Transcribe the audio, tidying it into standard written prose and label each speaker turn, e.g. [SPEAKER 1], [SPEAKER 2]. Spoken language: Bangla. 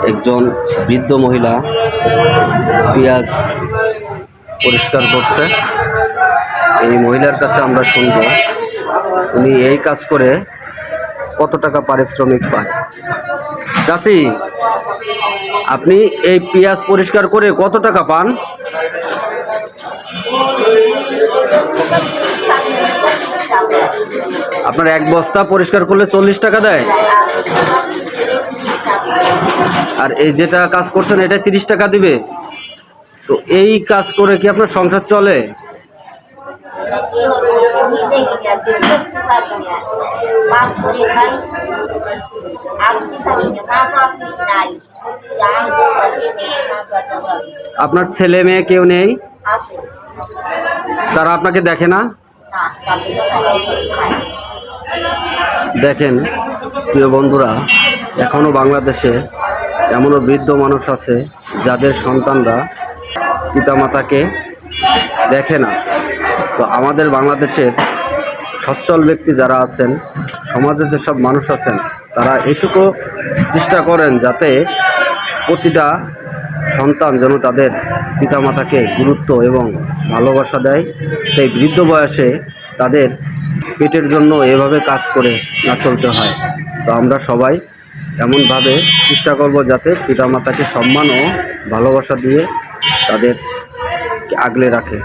[SPEAKER 1] একজন বৃদ্ধ মহিলা পেঁয়াজ পরিষ্কার করছে। এই মহিলার কাছে আমরা শুনবো উনি এই কাজ করে কত টাকা পারিশ্রমিক পায়। চাচি, আপনি এই পেঁয়াজ পরিষ্কার করে কত টাকা পান? আপনার এক বস্তা পরিষ্কার করলে 40 টাকা দেয়, আর এই যেটা কাজ করছেন এটা 30 টাকা দিবে। তো এই কাজ করে কি আপনার সংসার চলে? আপনার ছেলে মেয়ে কেউ নেই? তারা আপনাকে দেখে না? দেখেন প্রিয় বন্ধুরা, এখনো বাংলাদেশে এমনও বৃদ্ধ মানুষ আছে যাদের সন্তানরা পিতামাতাকে দেখে না। তো আমাদের বাংলাদেশের সচ্ছল ব্যক্তি যারা আছেন, সমাজের যেসব মানুষ আছেন, তারা এটুকু চেষ্টা করেন যাতে প্রতিটা সন্তান যেন তাদের পিতামাতাকে গুরুত্ব এবং ভালোবাসা দেয়। তাই বৃদ্ধ বয়সে তাদের পেটের জন্য এভাবে কাজ করে না চলতে হয়। তো আমরা সবাই এমনভাবে চেষ্টা করব যাতে পিতামাতাকে সম্মান ও ভালোবাসা দিয়ে তাদের আগলে রাখে।